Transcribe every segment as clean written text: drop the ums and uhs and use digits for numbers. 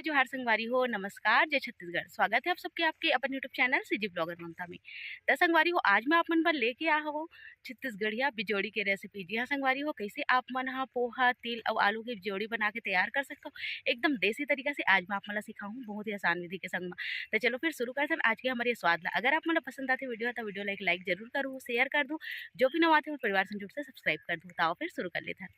जय जोहार संगवारी हो, नमस्कार, जय छत्तीसगढ़। स्वागत है आप सबके आपके अपन यूट्यूब चैनल सीजी ब्लॉगर ममता में। त संगवारी हो, आज मैं आप मन बर लेके आ हवो छत्तीसगढ़िया बिजोड़ी के रेसिपी। जी हाँ संगवारी हो, कैसे आप मन ह पोहा, तिल अउ आलू के बिजोड़ी बना के तैयार कर सकते हो एकदम देसी तरीका से। आज मैं आप मन ला सिखाहूँ बहुत ही आसान विधि के संग म। तो चलो फिर शुरू करते हैं आज के हमारे स्वाद ला। अगर आप मन ला पसंद आथे वीडियो तो वीडियो ला एक लाइक जरूर करूँ, शेयर कर दूँ। जो भी नवा आथे वो परिवार संग जुड़ से सब्सक्राइब कर दूँ। तो आओ फिर शुरू कर लेते हैं।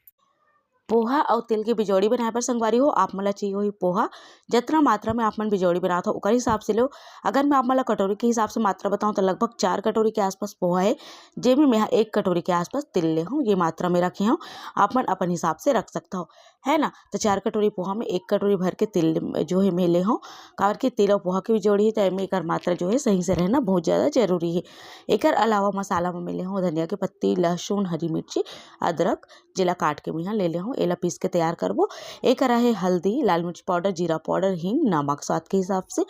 पोहा और तिल के बिजोड़ी बनाए बर संगवारी हो आप मन ला चाहिए होही पोहा। जितना मात्रा में आप मन बिजोड़ी बनात हो ओकर हिसाब से लो। अगर मैं आप मन ला कटोरी के हिसाब से मात्रा बताऊं तो लगभग 4 कटोरी के आसपास पोहा है, जेमे मैं 1 कटोरी के आसपास तिल ले हूँ। ये मात्रा में रखे हूँ, आप मन अपन हिसाब से रख सकता हो, है ना। तो 4 कटोरी पोहा में 1 कटोरी भर के तिल जो है मैं ले हूँ। काबर के तिल और पोहा की बिजोड़ी है तो एमे एकर मात्रा जो है सही से रहना बहुत ज़्यादा जरूरी है। एकर अलावा मसाला में मैं ले हूँ धनिया के पत्ती, लहसुन, हरी मिर्ची, अदरक, जेला काट के मैं ले हूँ। एला पीस के तैयार करबो। एक है हल्दी, लाल मिर्च पाउडर, जीरा पाउडर, हींग, नमक स्वाद के हिसाब से।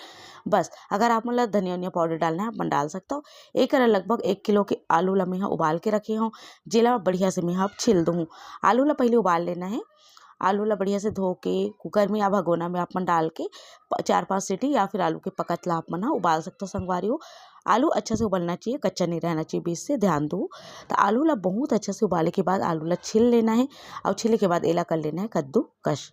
बस अगर आप मतलब धनिया वनिया पाउडर डालना है अपन डाल सकता हो। एक लगभग 1 किलो के आलू ला मैं उबाल के रखे हूँ, जेला बढ़िया से मैं छील दूँ। आलू ला पहले उबाल लेना है। आलू ला बढ़िया से धो के कुकर में या भगोना में आप मन डाल के 4-5 सीटी या फिर आलू के पकत ला आप मन उबाल सकते हो संगवारी हो। आलू अच्छा से उबलना चाहिए, कच्चा नहीं रहना चाहिए, बीच से ध्यान दो। तो आलू ला बहुत अच्छा से उबाले के बाद आलू ला छील लेना है और छीले के बाद एला कर लेना है कद्दूकस।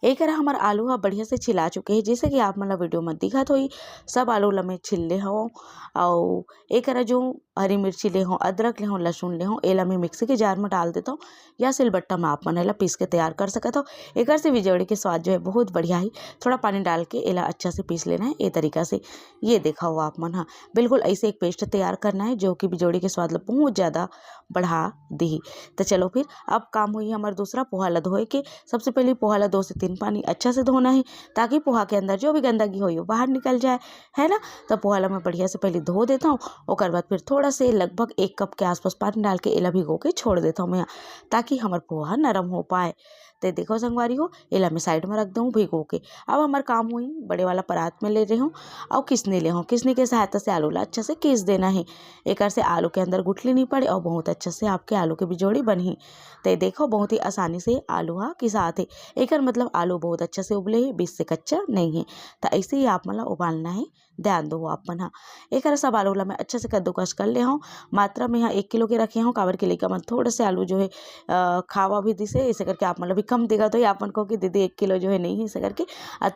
एक हमार आलू हा बढ़िया से छिला चुके हैं, जैसे कि आप मन ला वीडियो में दिखत होई। सब आलू ला मैं छिल ले हूँ और एक जो हरी मिर्ची ले हूँ, अदरक ले हूँ, लहसुन ले हूँ, एला मैं मिक्सी के जार में डाल देता हूँ या सिलबट्टा में आप मन एला पीस के तैयार कर सकत हो। एक से बिजोड़ी के स्वाद जो है बहुत बढ़िया है। थोड़ा पानी डाल के एला अच्छा से पीस लेना है ए तरीका से। ये देखा हो आप मन, हाँ बिल्कुल ऐसे एक पेस्ट तैयार करना है जो कि बिजोड़ी के स्वाद ला बहुत ज़्यादा बढ़ा दी। तो चलो फिर अब काम हुई हमारा दूसरा पोहा ला धोए के। सबसे पहले पोहा ला 2 से 3 पानी अच्छा से धोना है ताकि पोहा के अंदर जो भी गंदगी हो बाहर निकल जाए, है ना। तो पोहा ला मैं बढ़िया से पहले धो देता हूँ। ओकर बाद फिर थोड़ा से लगभग 1 कप के आसपास पानी डाल के एला भिगो के छोड़ देता हूँ मैं, ताकि हमारा पोहा नरम हो पाए। तो देखो संगवारी हो, एला मैं साइड में रख दूँ भिगो के। अब हमारा काम हुई बड़े वाला परात में ले रही हूँ और किसने ले हूँ। किसने के सहायता से आलू ला अच्छा से किस देना है, एक से आलू के अंदर गुठली नहीं पड़े और बहुत अच्छा से आपके आलू की बिजोड़ी बनी। तो देखो बहुत ही आसानी से आलू हा किसात है। एक मतलब आलू बहुत अच्छा से उबले है, बीच से कच्चा नहीं है। तो ऐसे ही आप मतलब उबालना है, ध्यान दो आप मन। एक सब आलू ला मैं अच्छे से कद्दूकस कर ले हूँ। मात्रा में यहाँ 1 किलो के रखे हूँ। काबर के लेकर मन थोड़े से आलू जो है खावा भी दिसे, ऐसे करके आप मतलब भी कम देगा तो आप मन को कि दीदी 1 किलो जो है नहीं है, ऐसे करके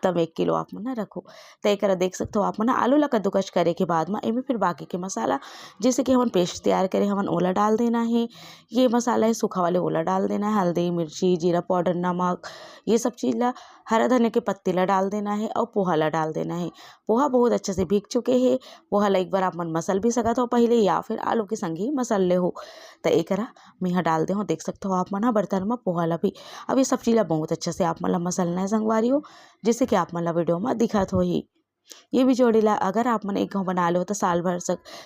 तब 1 किलो आप मन रखो। तो एक देख सकते हो आप मन आलू ला कद्दूकस करे के बाद में इनमें फिर बाकी के मसाला जैसे कि हम पेस्ट तैयार करें हमन ओला डाल देना है। ये मसाला है सूखा वाले ओला डाल देना है, हल्दी, मिर्ची, जीरा पाउडर, नमक, ये सब चीज़ ला, हरा धनिया के पत्ते ला डाल देना है और पोहा ला डाल देना है। पोहा बहुत अच्छे से भीग चुके हैं। पोहा ला एक बार आप मन मसल भी सकत हो पहले या फिर आलू के संग ही मसल ले हो। तो एक मैं यहाँ डाल दे हूँ, देख सकते हो आप मन बर्तन में पोहा ला भी। अब ये सब चीज़ ला बहुत अच्छे से आप मन ला मसलना है संगवारी हो, जैसे कि आप मन ला वीडियो में दिखत हो ही। ये बिजोड़ी ला अगर आप मन एक घाव बना लो तो साल भर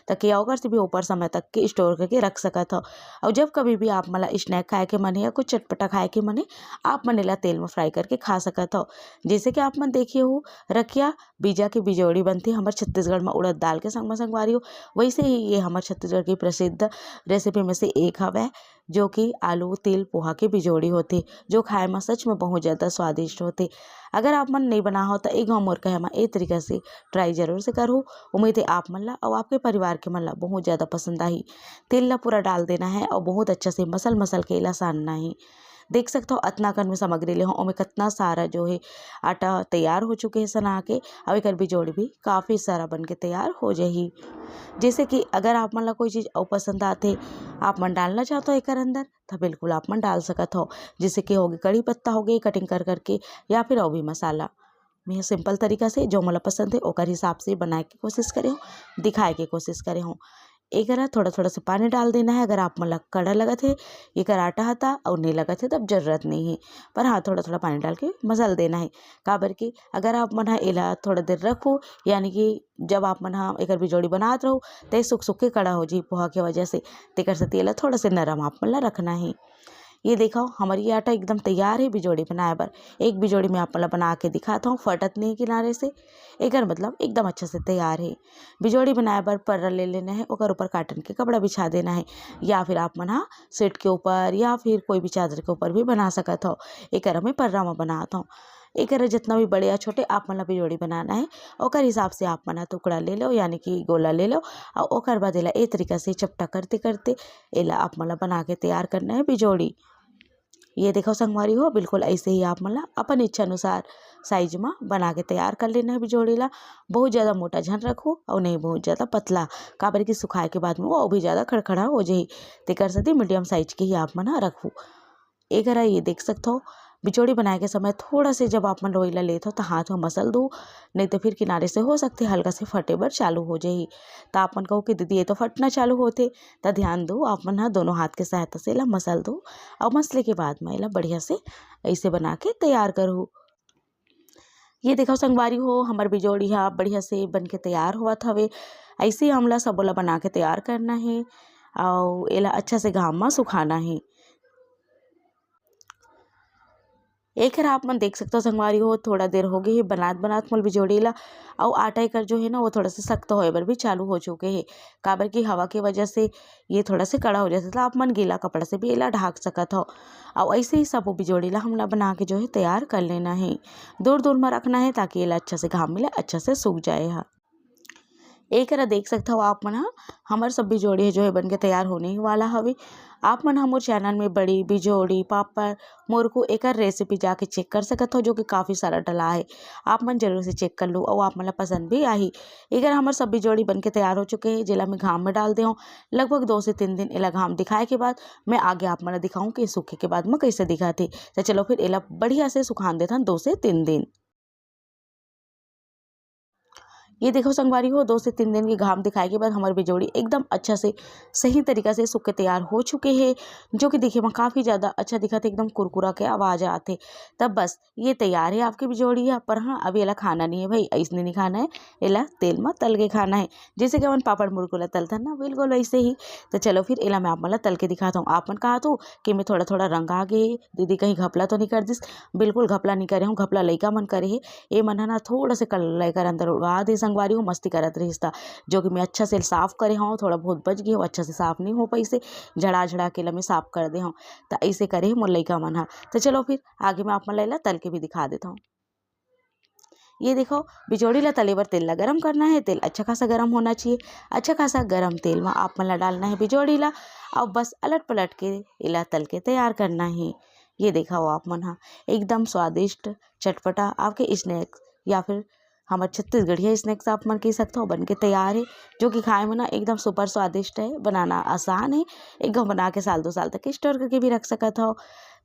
तक या ओकर से भी ऊपर समय तक के स्टोर करके रख सकत हो। और जब कभी भी आप मन स्नैक खाए के मन है या कुछ चटपटा खाए के मन है, आप मन ला तेल में फ्राई करके खा सकत हो। जैसे कि आप मन देखिए हो रखिया बीजा की बिजोड़ी बनती है हमारे छत्तीसगढ़ में उड़द दाल के संग में संगवारी हो। वैसे ही ये हमारे छत्तीसगढ़ की प्रसिद्ध रेसिपी में से एक हवे, जो कि आलू तिल पोहा की बिजोड़ी होती, जो खाए में सच में बहुत ज़्यादा स्वादिष्ट होती। अगर आप मन नहीं बना हो तो एक गाँव मोर कहे ए तरीका से ट्राई जरूर से करो। उम्मीद है आप मन ला और आपके परिवार के मन ला बहुत ज़्यादा पसंद आई। तेल ला पूरा डाल देना है और बहुत अच्छा से मसल मसल के ला सानना है। देख सकते हो अतना कन में सामग्री ले और में कितना सारा जो है आटा तैयार हो चुके हैं सना के। अब एक बिजोड़ी भी काफ़ी सारा बन के तैयार हो जाही। जैसे कि अगर आप मन ला कोई चीज़ और पसंद आते आप मन डालना चाहते हो एक अंदर तो बिल्कुल आप मन डाल सकत हो। जैसे कि होगी कड़ी पत्ता हो गई कटिंग कर करके या फिर और भी मसाला। मैं सिंपल तरीका से जो मला पसंद है ओकर हिसाब से बनाए की कोशिश करे हूँ, दिखाए के कोशिश करे हूँ। एक थोड़ा थोड़ा से पानी डाल देना है। अगर आप मला कड़ा लगत है एक आटा हता और नहीं लगत है तब जरूरत नहीं है, पर हाँ थोड़ा थोड़ा पानी डाल के मसल देना है। काबर की अगर आप मन एला थोड़ा देर रखो, यानी कि जब आप मन एक बिजोड़ी बनात रहो तो सुख सुख के कड़ा हो जी पोहा के वजह से, तेकर से तेला थोड़ा से नरम आप मन ला रखना है। ये देखो हमारी ये आटा एकदम तैयार है बिजोड़ी बनाए बर। एक बिजोड़ी में आप बना के दिखाता हूँ, फटत नहीं किनारे से। एकर मतलब एकदम अच्छा से तैयार है। बिजोड़ी बनाए बर पर्रा ले लेना है, ओकर ऊपर काटन के कपड़ा बिछा देना है, या फिर आप मन सेट के ऊपर या फिर कोई भी चादर के ऊपर भी बना सकत हो। एकर में पर्रा में बनाता हूँ। एकर जितना भी बड़े या छोटे आप मन ला बिजोड़ी बनाना है, ओकर हिसाब से आप मन टुकड़ा ले लो यानी कि गोला ले लो, और ओकर बाद एला ए तरीका से चपटा करते करते एला आप मन ला बना के तैयार करना है बिजोड़ी। ये देखो संगवारी हो, बिल्कुल ऐसे ही आप मन ला अपन इच्छा अनुसार साइज में बना के तैयार कर लेना है बिजोड़ी ला। बहुत ज़्यादा मोटा झन रखो और नहीं बहुत ज़्यादा पतला, काबर की सुखाए के बाद में वो भी ज़्यादा खड़खड़ा हो जाही। तेकर सेती मीडियम साइज के ही आप मन रखो। एकर ये देख सकते हो बिचौड़ी बनाए के समय थोड़ा से जब आप मन लोई ला लेते हो तो हाथ में मसल दो, नहीं तो फिर किनारे से हो सकते हल्का से फटे बर चालू हो जाही। तो आप मन कहो कि दीदी ये तो फटना चालू होते, तो ध्यान दो आप मन दोनों हाथ के सहायता से ला मसल दो, और मसले के बाद में ला बढ़िया से ऐसे बना के तैयार करो। ये देखो संगवारी हो हमार बिजोड़ी हा बढ़िया से बन के तैयार होवत हवे। ऐसे ही हमला सबोला बना के तैयार करना है और एला अच्छा से घाम में सुखाना है। एक आप मन देख सकते हो संगवारी हो थोड़ा देर हो गई है बनात बनात मोल बिजोड़ी ला, और आटा एकर जो है ना वो थोड़ा सा सख्त होए बर भी चालू हो चुके हैं, काबर की हवा की वजह से ये थोड़ा से कड़ा हो जाता है। आप मन गीला कपड़ा से भी एला ढाक सकत हो, और ऐसे ही सब बिजोड़ी ला हमला बना के जो है तैयार कर लेना है। दूर दूर में रखना है ताकि एला अच्छा से घाम मिले, अच्छा से सूख जाए। एक देख सकते हो आप मन हमार सब बिजोड़ी जो है बन के तैयार होने ही वाला हवे। आप मन मोर चैनल में बड़ी बिजोड़ी पापड़ मुरकू एकर रेसिपी जाके चेक कर सकत हो, जो कि काफ़ी सारा डला है। आप मन जरूर से चेक कर लो और आप मन ला पसंद भी आही। एकर हमार सब बिजोड़ी बन के तैयार हो चुके हैं, जेला मैं घाम में डाल दे हूँ। लगभग 2 से 3 दिन एला घाम दिखाए के बाद मैं आगे आप मन ला दिखाऊँ कि सूखे के बाद में कैसे दिखत। तो चलो फिर एला बढ़िया से सुखान देथन 2 से 3 दिन। ये देखो संगवारी हो 2 से 3 दिन की घाम दिखाए के बाद हमारी बिजोड़ी एकदम अच्छा से सही तरीका से सूख के तैयार हो चुके हैं, जो कि देखने में काफ़ी ज़्यादा अच्छा दिखा थे, एकदम कुरकुरा के आवाज़ आते। तब बस ये तैयार है आपकी बिजोड़ी है। पर हाँ अभी एला खाना नहीं है भाई, ऐसने नहीं खाना है, एला तेल में तल के खाना है, जैसे कि अपन पापड़ मुरकुला तलता ना बिल्कुल वैसे ही। तो चलो फिर एला मैं आप मन ला तल के दिखाता हूँ। आप मन कहा तो कि मैं थोड़ा थोड़ा रंग आ गए दीदी, कहीं घपला तो नहीं कर दिस। बिल्कुल घपला नहीं करे हूँ, घपला लइका मन करे है। ये मन है ना थोड़ा से कलर लेकर अंदर उड़ा दे संगवारी हूँ, मस्ती करत रहिस, जो कि मैं अच्छा से साफ करे हूँ। थोड़ा बहुत बच गई हूँ, अच्छा से साफ नहीं हो पाई से झड़ा झड़ा के मैं साफ कर दे हूँ। तो ऐसे करे मोर लइका मन हा। तो चलो फिर आगे मैं आप मन ला तल के भी दिखा देता हूँ। ये देखो बिजोड़ी ला तले बर तेल ला गरम करना है। तेल अच्छा खासा गरम होना चाहिए। अच्छा खासा गरम तेल में आप मन ला डालना है बिजोड़ी ला, और बस अलट पलट के इला तल के तैयार करना है। ये देखा हो आप मन हा एकदम स्वादिष्ट चटपटा आपके स्नैक्स या फिर हमारे छत्तीसगढ़िया स्नैक्स आप मन कह सकते हो बन के तैयार है, जो कि खाए में ना एकदम सुपर स्वादिष्ट है। बनाना आसान है, एकदम बना के साल 2 साल तक स्टोर करके भी रख सकत हो।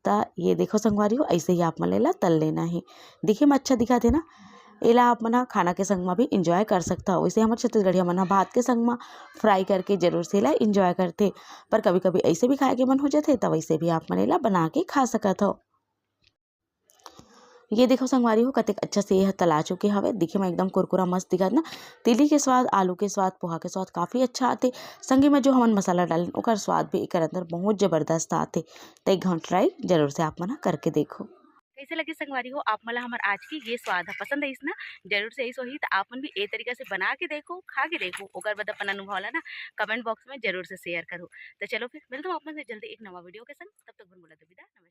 तो ये देखो संगवारी हो ऐसे ही आप मन ला तल लेना है। दिखे में अच्छा दिखा थे ना, एला आप मन खाना के संग में भी इंजॉय कर सकता हो। वैसे हमारे छत्तीसगढ़िया मन भात के संग में फ्राई करके जरूर से एला इंजॉय करते, पर कभी कभी ऐसे भी खाए के मन हो जाते, तो वैसे भी आप मन एला बना के खा सकत हो। ये देखो संगवारी हो कतेक अच्छा से यह तला चुके हवे, दिखे में एकदम कुरकुरा मस्त दिखत ना। तिली के स्वाद आलू के स्वाद पोहा के स्वाद काफ़ी अच्छा आते, संगे में जो हमन मसाला डालें ओकर स्वाद भी एकर अंदर बहुत जबरदस्त आते। तो एक घंट ट्राई जरूर से आप मन करके देखो। कैसे लगी संगवारी हो आप मला हमार आज की ये स्वाद है पसंद है ना, जरूर से ऐसो ही तो आप मन भी ए तरीका से बना के देखो, खा के देखो, ओकर बाद अपन अनुभव ला ना कमेंट बॉक्स में जरूर से शेयर करो। तो चलो फिर मिलता हूँ आप मन से जल्दी एक नवा वीडियो के संग, तब तक बोला विदा, नमस्कार।